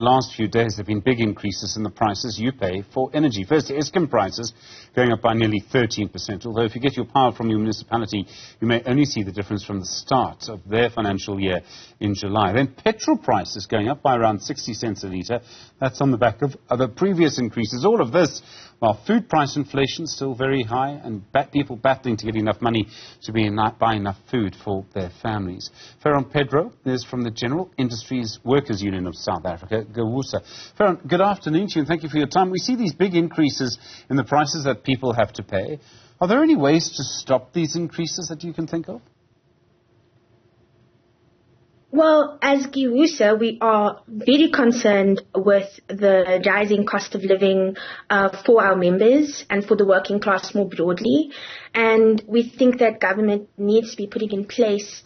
last few days, there have been big increases in the prices you pay for energy. Firstly, Eskom prices going up by nearly 13%, although if you get your power from your municipality, you may only see the difference from the start of their financial year in July. Then petrol prices going up by around 60 cents a litre. That's on the back of other previous increases. All of this while food price inflation is still very high and people battling to get enough money to buy enough food for their families. Ferron Pedro is from the General Industries Workers Union of South Africa, Giwusa. Ferron, good afternoon to you and thank you for your time. We see these big increases in the prices that people have to pay. Are there any ways to stop these increases that you can think of? Well, as Giwusa, we are very concerned with the rising cost of living for our members and for the working class more broadly. And we think that government needs to be putting in place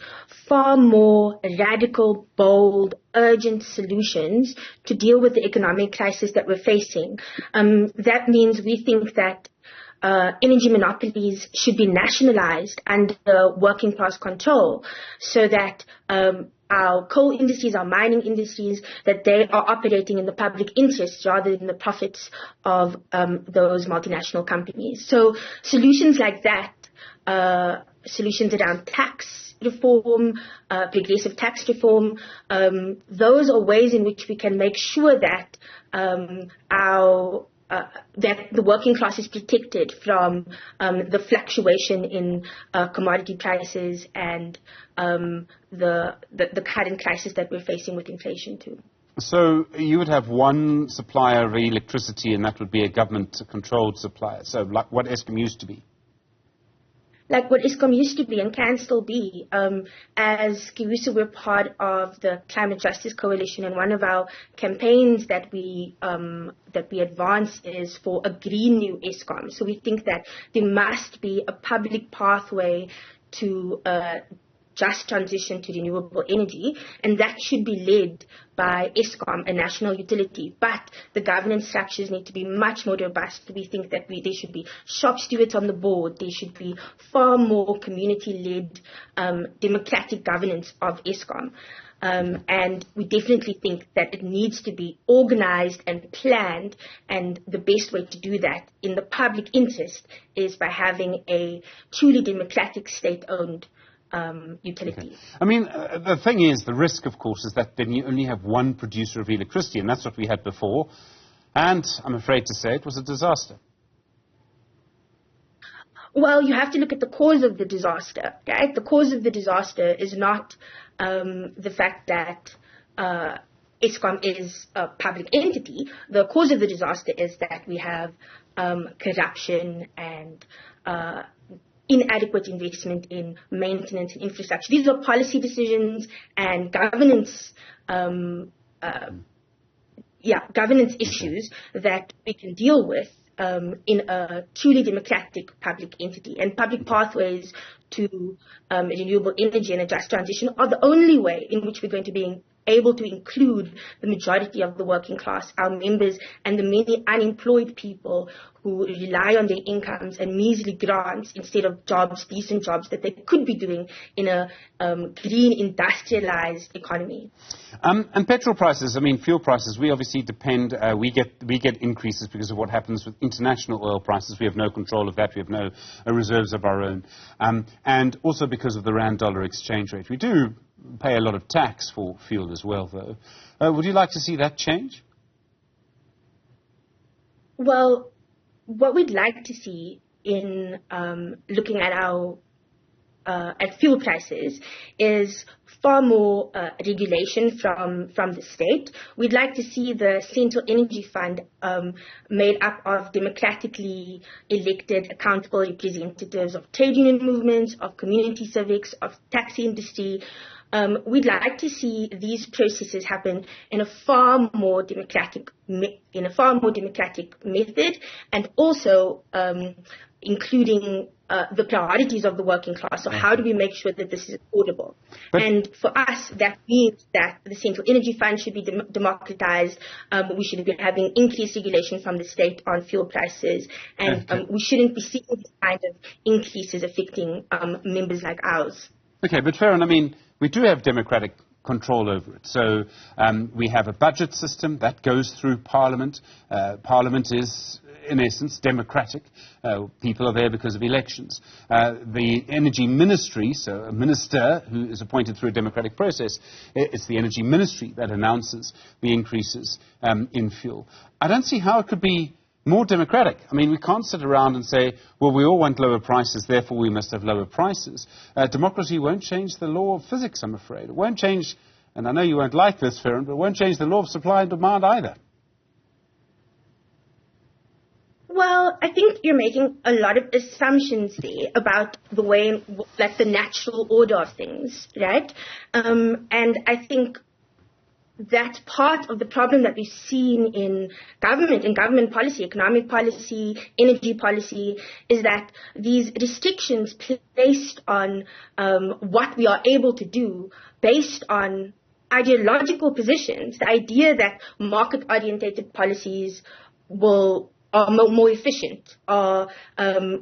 far more radical, bold, urgent solutions to deal with the economic crisis that we're facing. That means we think that energy monopolies should be nationalized under working class control so that our coal industries, our mining industries, that they are operating in the public interest rather than the profits of those multinational companies. So solutions like that, solutions around tax reform, progressive tax reform, those are ways in which we can make sure that that the working class is protected from the fluctuation in commodity prices and the current crisis that we're facing with inflation too. So you would have one supplier of electricity and that would be a government-controlled supplier, so like what Eskom used to be? Like what Eskom used to be and can still be. As Giwusa, we're part of the Climate Justice Coalition, and one of our campaigns that we advance is for a green new Eskom. So we think that there must be a public pathway to just transition to renewable energy, and that should be led by Eskom, a national utility. But the governance structures need to be much more robust. We think that there should be shop stewards on the board. There should be far more community-led democratic governance of Eskom. And we definitely think that it needs to be organized and planned, and the best way to do that in the public interest is by having a truly democratic state-owned utility. Okay. I mean, the thing is, the risk, of course, is that then you only have one producer of electricity, and that's what we had before. And I'm afraid to say it was a disaster. Well, you have to look at the cause of the disaster, right? The cause of the disaster is not the fact that Eskom is a public entity. The cause of the disaster is that we have corruption and inadequate investment in maintenance and infrastructure. These are policy decisions and governance governance issues that we can deal with in a truly democratic public entity. And public pathways to renewable energy and a just transition are the only way in which we're going to be able to include the majority of the working class, our members, and the many unemployed people who rely on their incomes and measly grants instead of jobs, decent jobs that they could be doing in a green, industrialized economy. And petrol prices, I mean, fuel prices, we obviously depend, we get increases because of what happens with international oil prices. We have no control of that. We have no reserves of our own. And also because of the rand-dollar exchange rate. We do pay a lot of tax for fuel as well, though. Would you like to see that change? Well, what we'd like to see in looking at our at fuel prices is far more regulation from the state. We'd like to see the Central Energy Fund made up of democratically elected, accountable representatives of trade union movements, of community civics, of taxi industry. We'd like to see these processes happen in a far more democratic method, and also including the priorities of the working class. So how do we make sure that this is affordable? And for us, that means that the Central Energy Fund should be democratized. We should be having increased regulation from the state on fuel prices. And we shouldn't be seeing these kind of increases affecting members like ours. Okay, but Ferron, I mean, we do have democratic control over it. So we have a budget system that goes through Parliament. Parliament is, in essence, democratic. People are there because of elections. The Energy Ministry, so a minister who is appointed through a democratic process, it's the Energy Ministry that announces the increases in fuel. I don't see how it could be more democratic. I mean, we can't sit around and say, well, we all want lower prices, therefore we must have lower prices. Democracy won't change the law of physics, I'm afraid. It won't change, and I know you won't like this, Ferron, but it won't change the law of supply and demand either. Well, I think you're making a lot of assumptions there about the way, like the natural order of things, right? And I think that's part of the problem that we've seen in government policy, economic policy, energy policy, is that these restrictions placed on what we are able to do based on ideological positions, the idea that market-orientated policies are more efficient, or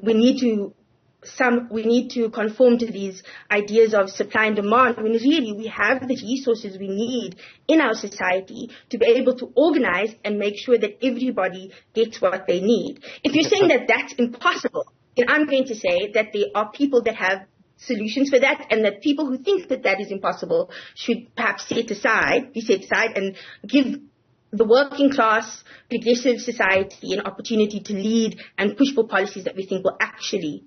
we need to conform to these ideas of supply and demand, when really we have the resources we need in our society to be able to organize and make sure that everybody gets what they need. If you're saying that that's impossible, then I'm going to say that there are people that have solutions for that, and that people who think that that is impossible should perhaps be set aside and give the working class, progressive society an opportunity to lead and push for policies that we think will actually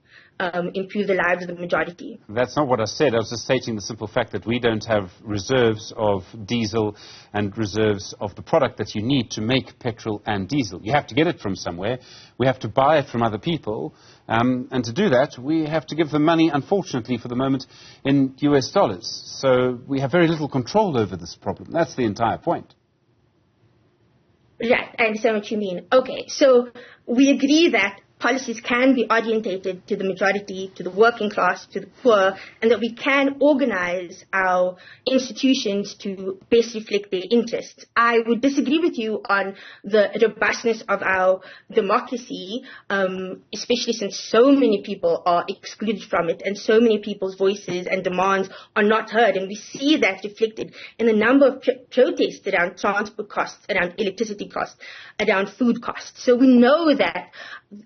improve the lives of the majority. That's not what I said. I was just stating the simple fact that we don't have reserves of diesel and reserves of the product that you need to make petrol and diesel. You have to get it from somewhere. We have to buy it from other people. And to do that, we have to give them money, unfortunately, for the moment, in US dollars. So we have very little control over this problem. That's the entire point. Right, I understand what you mean. Okay, so we agree that policies can be orientated to the majority, to the working class, to the poor, and that we can organize our institutions to best reflect their interests. I would disagree with you on the robustness of our democracy, especially since so many people are excluded from it and so many people's voices and demands are not heard. And we see that reflected in the number of protests around transport costs, around electricity costs, around food costs. So we know that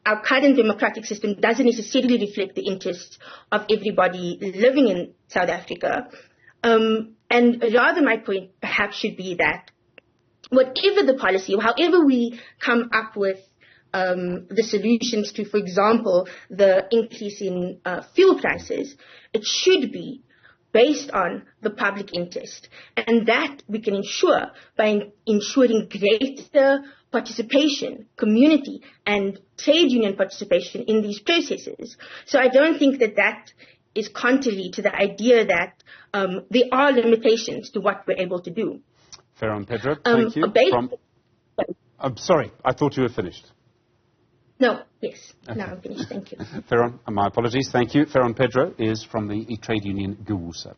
our current democratic system doesn't necessarily reflect the interests of everybody living in South Africa. And rather my point perhaps should be that whatever the policy, or however we come up with the solutions to, for example, the increase in fuel prices, it should be based on the public interest. And that we can ensure by ensuring greater participation, community and trade union participation in these processes. So I don't think that that is contrary to the idea that there are limitations to what we're able to do. Ferron, Pedro, thank you. I'm sorry, I thought you were finished. No, yes, okay. Now I'm finished, thank you. Ferron, my apologies, thank you. Ferron Pedro is from the trade union Giwusa.